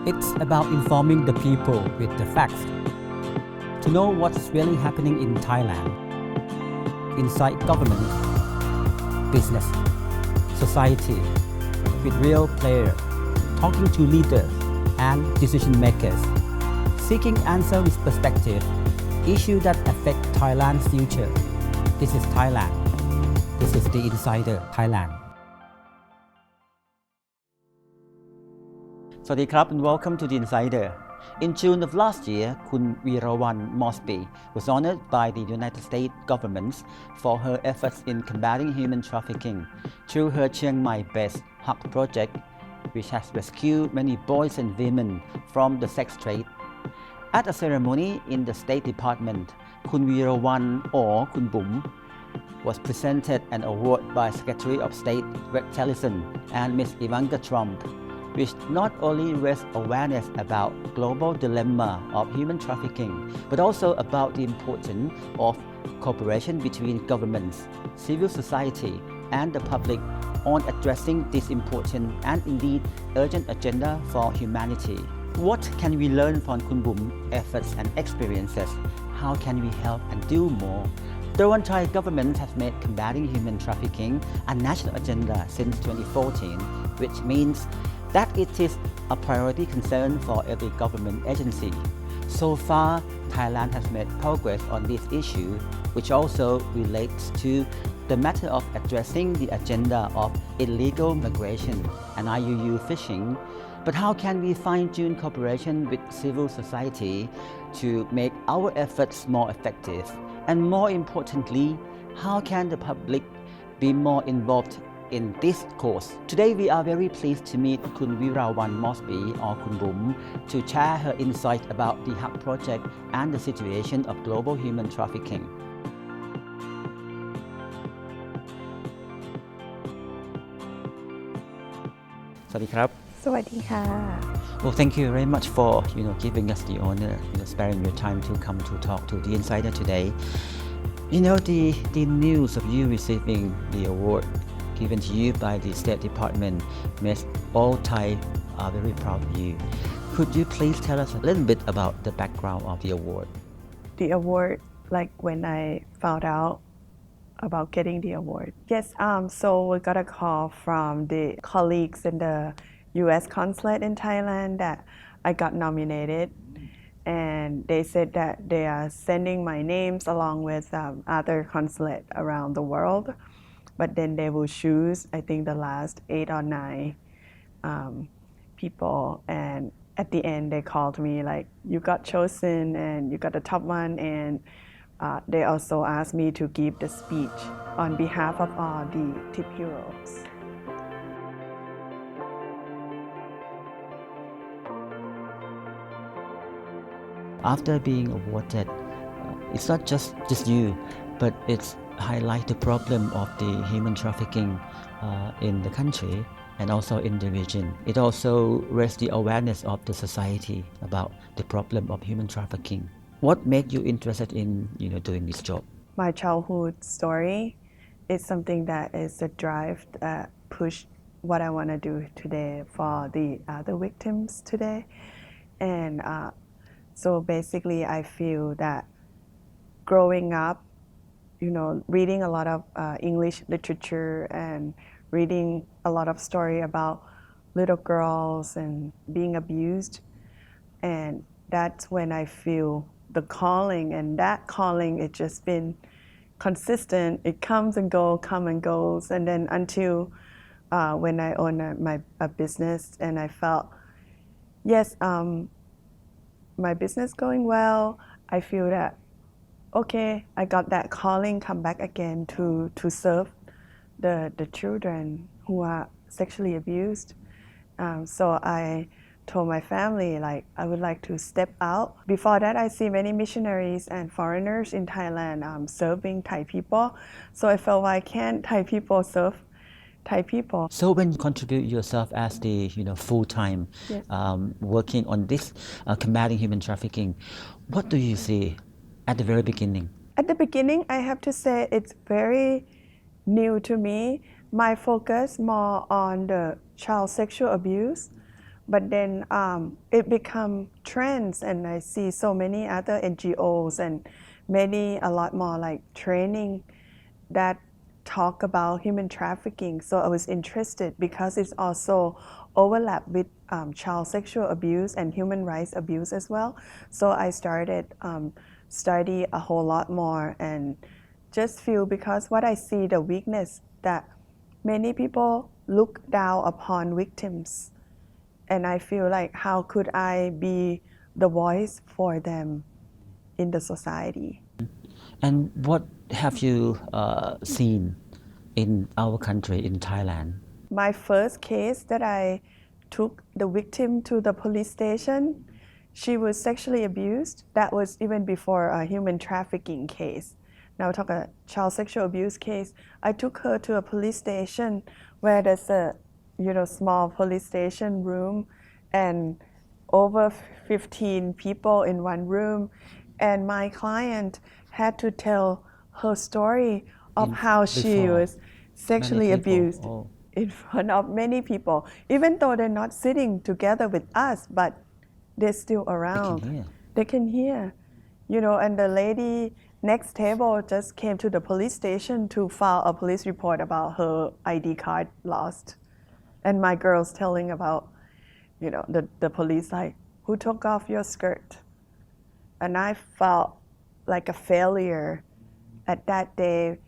It's about informing the people with the facts to know what's really happening in Thailand, inside government, business, society, with real players, talking to leaders and decision makers, seeking answer with perspective, issues that affect Thailand's future. This is Thailand. This is the Insider Thailand. สวัสดีครับ and welcome to the Insider. In June of last year, Kun Veerawan Mosby was honored by the United States government for her efforts in combating human trafficking through her Chiang Mai based HUG project, which has rescued many boys and women from the sex trade. At a ceremony in the State Department, Kun Veerawan or Kun Bum was presented an award by Secretary of State Rex Tillerson and Ms. Ivanka Trump, which not only raised awareness about global dilemma of human trafficking, but also about the importance of cooperation between governments, civil society, and the public on addressing this important and indeed urgent agenda for humanity. What can we learn from Kun Bum's efforts and experiences? How can we help and do more? The Thai government has made combating human trafficking a national agenda since 2014, which means that it is a priority concern for every government agency. So far, Thailand has made progress on this issue, which also relates to the matter of addressing the agenda of illegal migration and IUU fishing. But how can we fine-tune cooperation with civil society to make our efforts more effective? And more importantly, how can the public be more involved in this course? Today we are very pleased to meet Kun Veerawan Mosby or Kun Bum to share her insight about the HUG project and the situation of global human trafficking. Well, thank you very much for giving us the honor, sparing your time to come to talk to the Insider today. The news of you receiving the award given to you by the State Department makes all Thai are very proud of you. Could you please tell us a little bit about the background of the award? The award, like when I found out about getting the award. Yes, so we got a call from the colleagues in the U.S. consulate in Thailand that I got nominated, and they said that they are sending my names along with other consulate around the world, but then they will choose, I think, the last 8 or 9 people, and at the end they called me like, you got chosen and you got the top one, and they also asked me to give the speech on behalf of all the tip heroes. After being awarded, it's not just you, but it's highlight the problem of the human trafficking in the country and also in the region. It also raised the awareness of the society about the problem of human trafficking. What made you interested in doing this job? My childhood story is something that is a drive that pushed what I want to do today for the other victims today. And so basically I feel that growing up, reading a lot of English literature and reading a lot of story about little girls and being abused, and that's when I feel the calling, and that calling, it's just been consistent. It comes and goes, and then until when I own a business, and I felt, yes, my business going well, I feel that, okay, I got that calling, come back again to serve the children who are sexually abused. So I told my family, like, I would like to step out. Before that, I see many missionaries and foreigners in Thailand serving Thai people. So I felt, why can't Thai people serve Thai people? So when you contribute yourself as the full-time Yes. Working on this combating human trafficking, what do you see at the very beginning? At the beginning, I have to say it's very new to me. My focus more on the child sexual abuse, But then it become trends, and I see so many other NGOs and a lot more like training that talk about human trafficking. So I was interested because it's also overlap with child sexual abuse and human rights abuse as well. So I started study a whole lot more and just feel because what I see the weakness that many people look down upon victims, and I feel like how could I be the voice for them in the society. And what have you seen in our country, in Thailand? My first case that I took the victim to the police station, she was sexually abused. That was even before a human trafficking case. Now we talk a child sexual abuse case. I took her to a police station where there's a small police station room and over 15 people in one room, and my client had to tell her story of In how she before was many sexually people? abused Oh, in front of many people, even though they're not sitting together with us, but they're still they can around. hear. They can hear, and the lady next table just came to the police station to file a police report about her ID card lost. And my girl's telling about, the police like, who took off your skirt? And I felt like a failure at that day,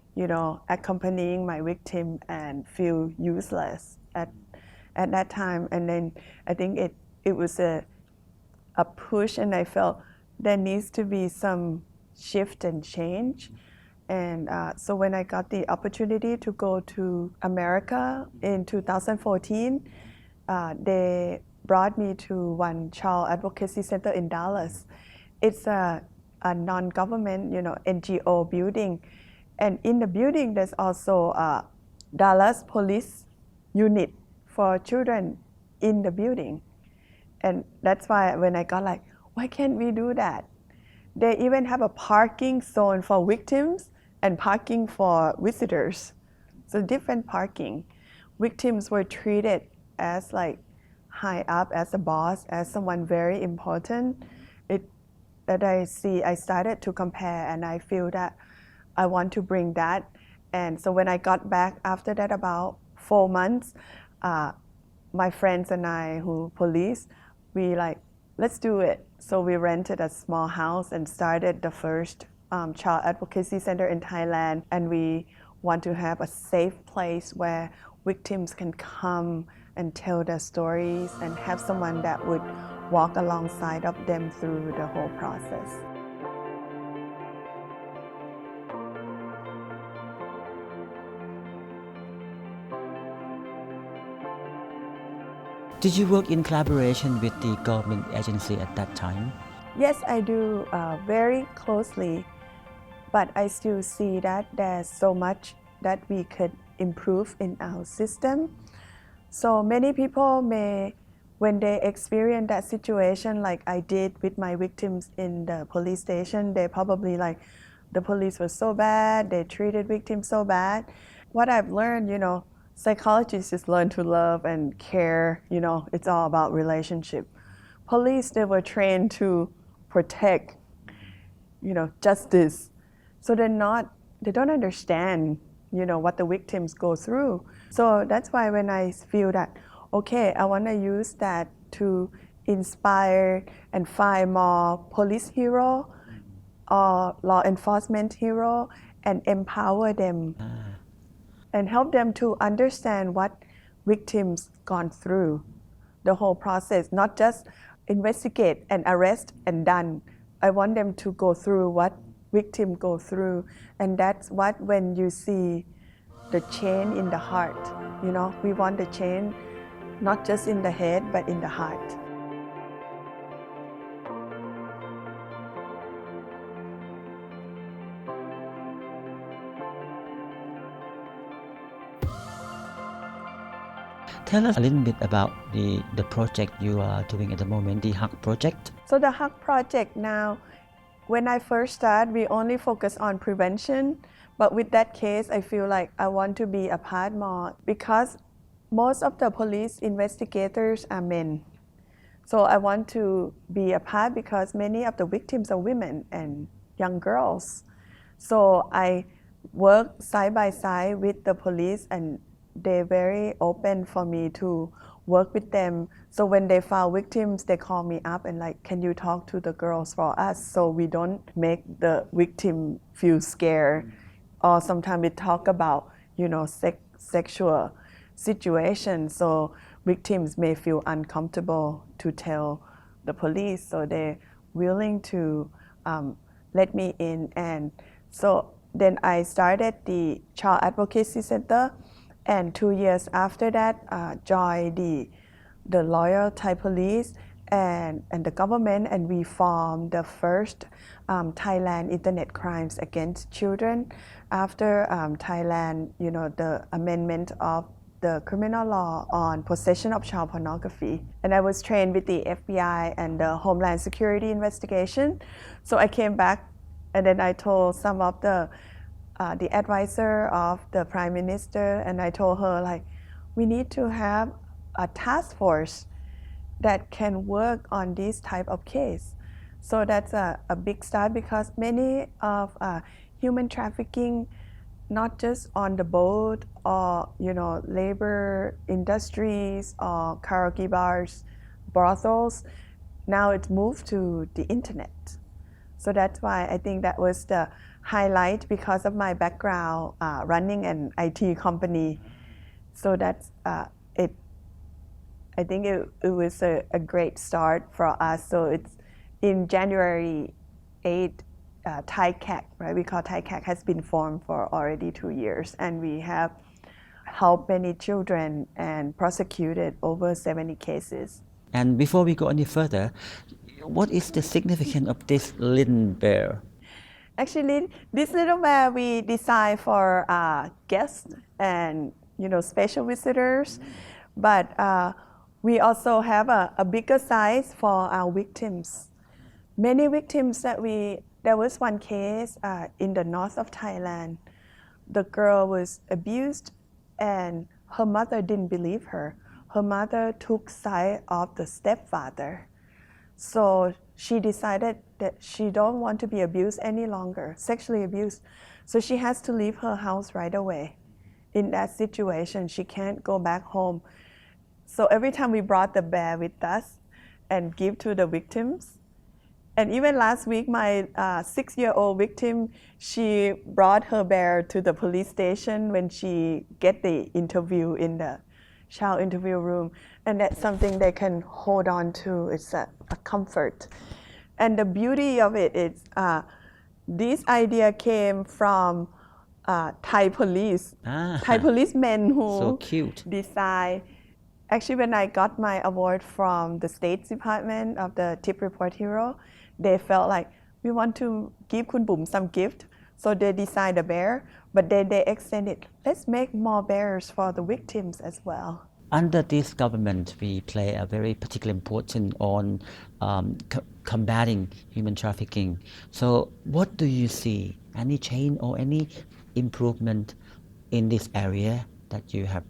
accompanying my victim and feel useless at that time. And then I think it was a push, and I felt there needs to be some shift and change. And so when I got the opportunity to go to America in 2014, they brought me to one child advocacy center in Dallas. It's a non-government, NGO building. And in the building, there's also a Dallas police unit for children in the building. And that's why when I got like, why can't we do that? They even have a parking zone for victims and parking for visitors. So different parking. Victims were treated as like high up, as a boss, as someone very important. It that I started to compare, and I feel that I want to bring that. And so when I got back after that, about 4 months, my friends and I, who police, we like, let's do it. So we rented a small house and started the first child advocacy center in Thailand. And we want to have a safe place where victims can come and tell their stories and have someone that would walk alongside of them through the whole process. Did you work in collaboration with the government agency at that time? Yes, I do very closely, but I still see that there's so much that we could improve in our system. So many people may, when they experience that situation like I did with my victims in the police station, they probably like, the police was so bad, they treated victims so bad. What I've learned, psychologists just learn to love and care, it's all about relationship. Police, they were trained to protect, justice. So they don't understand, what the victims go through. So that's why when I feel that, okay, I want to use that to inspire and find more police hero or law enforcement hero and empower them and help them to understand what victims gone through, the whole process, not just investigate and arrest and done. I want them to go through what victims go through, and that's what when you see the change in the heart, we want the change not just in the head but in the heart. Tell us a little bit about the project you are doing at the moment, the HUG project. So the HUG project now, when I first started, we only focus on prevention. But with that case, I feel like I want to be a part more because most of the police investigators are men. So I want to be a part because many of the victims are women and young girls. So I work side by side with the police, and they're very open for me to work with them. So when they found victims, they call me up and like, can you talk to the girls for us so we don't make the victim feel scared? Or sometimes we talk about, sexual situations. So victims may feel uncomfortable to tell the police. So they're willing to let me in. And so then I started the Child Advocacy Center, and 2 years after that, joined the loyal Thai police and the government, and we formed the first Thailand Internet Crimes Against Children after Thailand, the amendment of the criminal law on possession of child pornography. And I was trained with the FBI and the Homeland Security investigation. So I came back, and then I told some of the advisor of the prime minister, and I told her like, we need to have a task force that can work on this type of case. So that's a big start, because many of human trafficking, not just on the boat or labor industries or karaoke bars, brothels, now it's moved to the internet. So that's why I think that was the highlight, because of my background running an IT company. So that's it. I think it was a great start for us. So it's in January 8, Thai CAC, right? We call Thai CAC, has been formed for already 2 years, and we have helped many children and prosecuted over 70 cases. And before we go any further, what is the significance of this little bear? Actually, this little bear we designed for guests and special visitors, but we also have a bigger size for our victims. Many victims there was one case in the north of Thailand. The girl was abused, and her mother didn't believe her. Her mother took side of the stepfather. So she decided that she don't want to be abused any longer, sexually abused. So she has to leave her house right away. In that situation, she can't go back home. So every time we brought the bear with us and give to the victims. And even last week, my 6-year-old victim, she brought her bear to the police station when she get the interview in the child interview room. And that's something they can hold on to. It's a comfort. And the beauty of it is this idea came from Thai police, Thai policemen who So cute. decide. Actually, when I got my award from the State Department of the Tip Report Hero, they felt like we want to give Kun Bum some gift. So they designed a bear, but then they extended, let's make more bears for the victims as well. Under this government, we play a very particular important on combating human trafficking. So what do you see? Any change or any improvement in this area that you have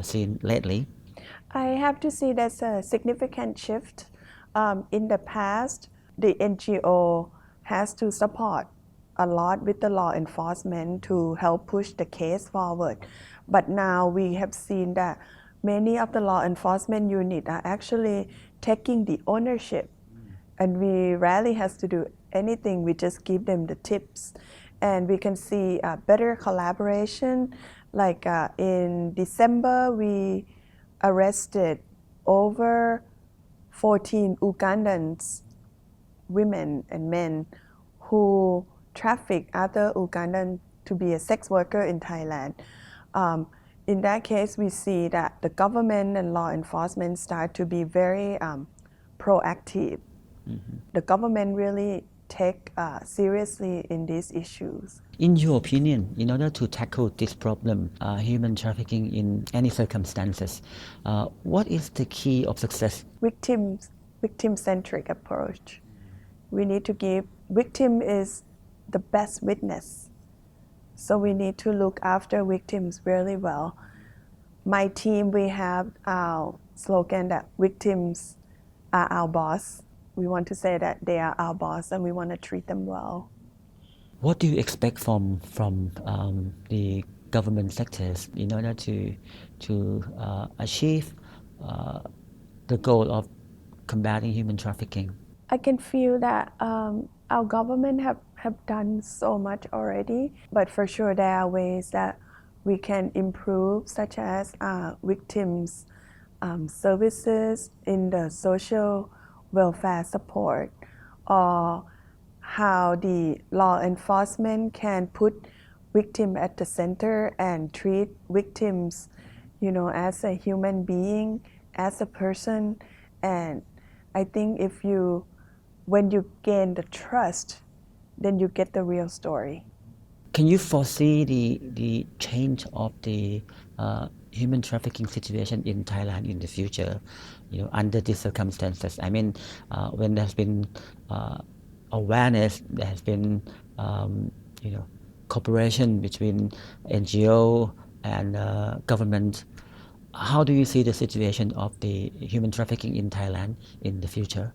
seen lately? I have to say there's a significant shift. In the past, the NGO has to support a lot with the law enforcement to help push the case forward. But now we have seen that many of the law enforcement units are actually taking the ownership, and we rarely have to do anything. We just give them the tips, and we can see better collaboration. Like in December, we arrested over 14 Ugandans, women and men, who traffic other Ugandan to be a sex worker in Thailand. In that case, we see that the government and law enforcement start to be very proactive. The government really take seriously in these issues. In your opinion, in order to tackle this problem, human trafficking in any circumstances, what is the key of success? Victim-centric approach. We need to give, victim is the best witness. So we need to look after victims really well. My team, we have our slogan that victims are our boss. We want to say that they are our boss and we want to treat them well. What do you expect from the government sectors in order to achieve uh, the goal of combating human trafficking? I can feel that our government have done so much already, but for sure there are ways that we can improve, such as victims services in the social welfare support, or how the law enforcement can put victim at the center and treat victims, as a human being, as a person. And I think when you gain the trust, then you get the real story. Can you foresee the change of the human trafficking situation in Thailand in the future, under these circumstances? I mean, when there's been awareness, there has been, you know, cooperation between NGO and government. How do you see the situation of the human trafficking in Thailand in the future?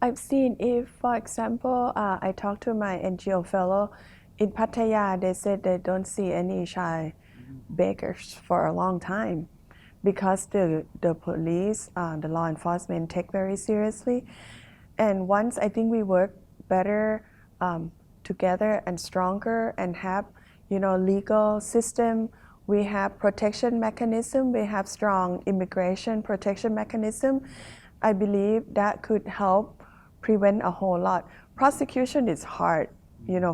I've seen if, for example, I talked to my NGO fellow in Pattaya, they said they don't see any child beggars for a long time because the police, the law enforcement take very seriously. And once I think we work better together and stronger and have, legal system, we have protection mechanism, we have strong immigration protection mechanism. I believe that could help prevent a whole lot. Prosecution is hard,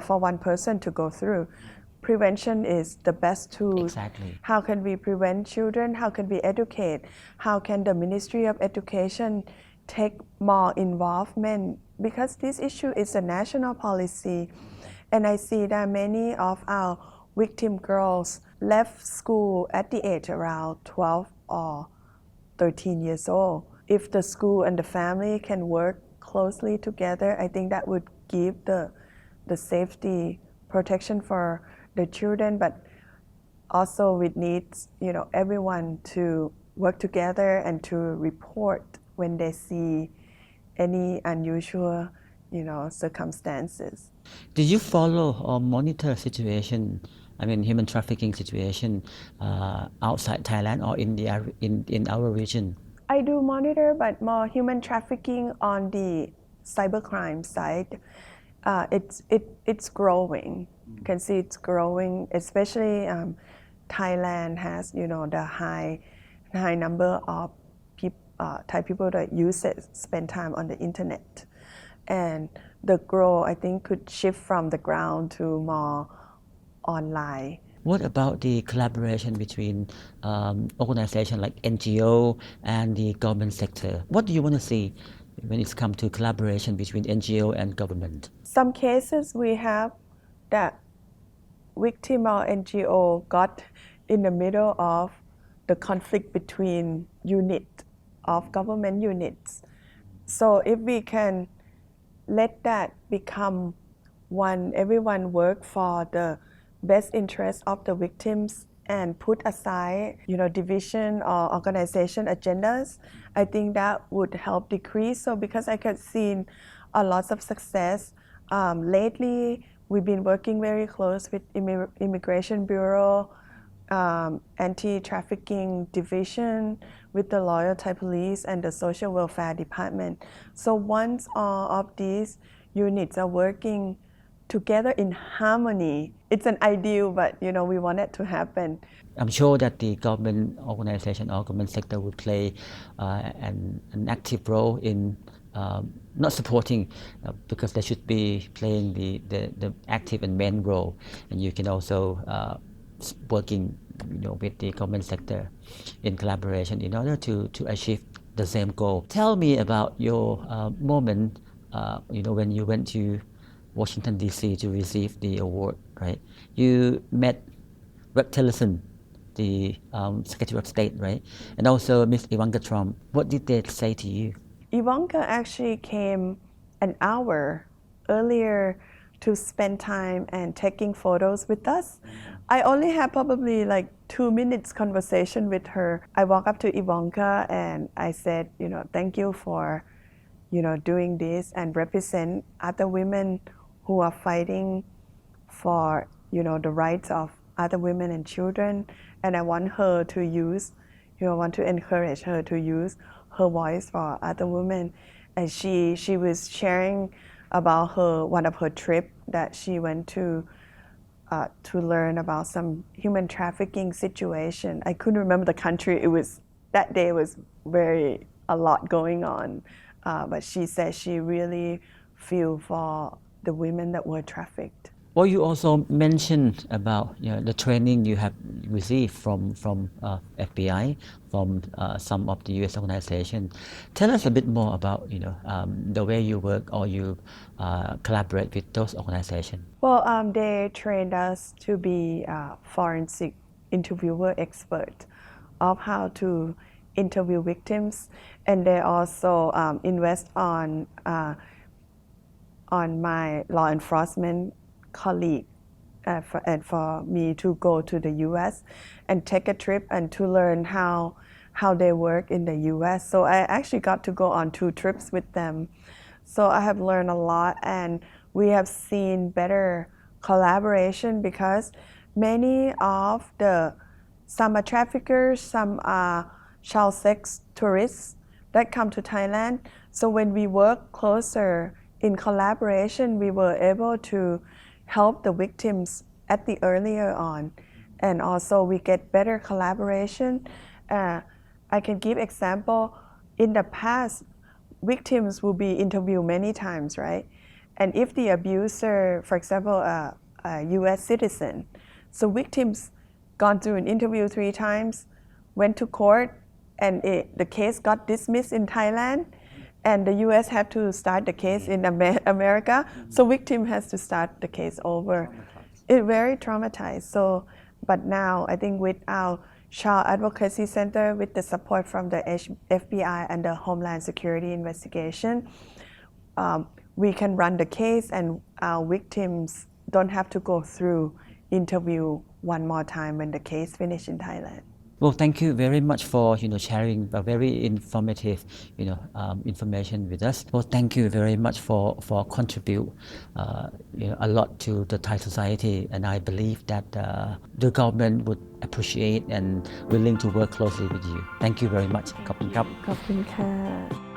for one person to go through. Prevention is the best tool. Exactly. How can we prevent children? How can we educate? How can the Ministry of Education take more involvement? Because this issue is a national policy. And I see that many of our victim girls left school at the age around 12 or 13 years old. If the school and the family can work closely together, I think that would give the safety protection for the children, but also we need, everyone to work together and to report when they see any unusual, circumstances. Do you follow or monitor situation, I mean human trafficking situation outside Thailand or in our region? I do monitor, but more human trafficking on the cybercrime side. It's growing. You can see it's growing, especially Thailand has the high number of Thai people that use it, spend time on the internet, and the growth I think could shift from the ground to more online. What about the collaboration between organizations like NGO and the government sector? What do you want to see when it's come to collaboration between NGO and government? Some cases we have that victim or NGO got in the middle of the conflict between unit of government units. So if we can let that become one, everyone work for the best interest of the victims and put aside, division or organization agendas, I think that would help decrease. So because I have seen a lot of success lately, we've been working very close with Immigration Bureau, Anti-Trafficking Division, with the Loyal Thai Police and the Social Welfare Department. So once all of these units are working together in harmony, it's an ideal, but we want it to happen. I'm sure that the government organization or government sector would play an active role in not supporting, because they should be playing the active and main role, and you can also working with the government sector in collaboration in order to achieve the same goal. Tell me about your moment when you went to Washington DC to receive the award, right? You met Rex Tillerson, the Secretary of State, right? And also Miss Ivanka Trump. What did they say to you? Ivanka actually came an hour earlier to spend time and taking photos with us. I only had probably like 2 minutes conversation with her. I walked up to Ivanka and I said, thank you for doing this and represent other women who are fighting for the rights of other women and children. And I want her to use, I want to encourage her to use her voice for other women. And she was sharing about one of her trip that she went to learn about some human trafficking situation. I couldn't remember the country. That day was very a lot going on, but she said she really feel for the women that were trafficked. Well, you also mentioned about the training you have received from FBI, from some of the U.S. organizations. Tell us a bit more about the way you work or you collaborate with those organizations. Well, they trained us to be forensic interviewer expert of how to interview victims, and they also invest on my law enforcement colleague and for me to go to the U.S. and take a trip and to learn how they work in the U.S. So I actually got to go on 2 trips with them. So I have learned a lot, and we have seen better collaboration because many of some are traffickers, some are child sex tourists that come to Thailand. So when we work closer in collaboration, we were able to help the victims at the earlier on, and also we get better collaboration. I can give example. In the past, victims will be interviewed many times, right? And if the abuser, for example, a U.S. citizen, so victims gone through an interview 3 times, went to court, and the case got dismissed in Thailand, and the U.S. had to start the case in America, so victim has to start the case over. It's very traumatized. So, but now I think with our Child Advocacy Center, with the support from the FBI and the Homeland Security investigation, we can run the case, and our victims don't have to go through interview one more time when the case finish in Thailand. Well, thank you very much for sharing a very informative information with us. Well, thank you very much for contribute a lot to the Thai society, and I believe that the government would appreciate and willing to work closely with you. Thank you very much. ขอบคุณครับ ขอบคุณค่ะ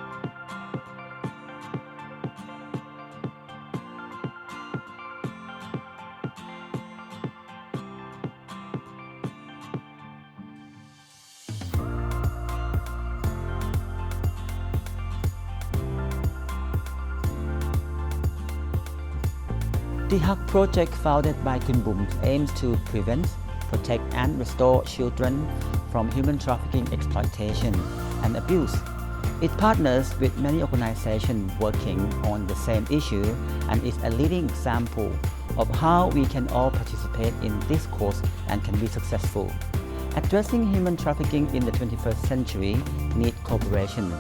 The HUG project founded by Kun Bum aims to prevent, protect and restore children from human trafficking, exploitation and abuse. It partners with many organizations working on the same issue and is a leading example of how we can all participate in this cause and can be successful. Addressing human trafficking in the 21st century needs cooperation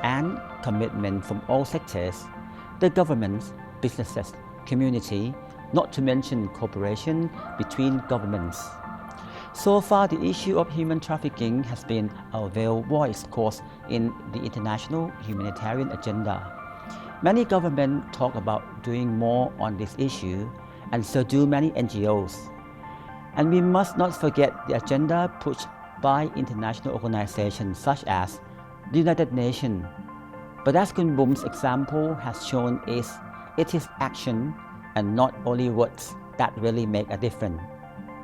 and commitment from all sectors, the governments, businesses, community, not to mention cooperation between governments. So far, the issue of human trafficking has been a well-voiced cause in the international humanitarian agenda. Many governments talk about doing more on this issue, and so do many NGOs. And we must not forget the agenda pushed by international organizations such as the United Nations. But as Kun Bum's example has shown, it is action and not only words that really make a difference.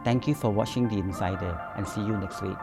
Thank you for watching The Insider, and see you next week.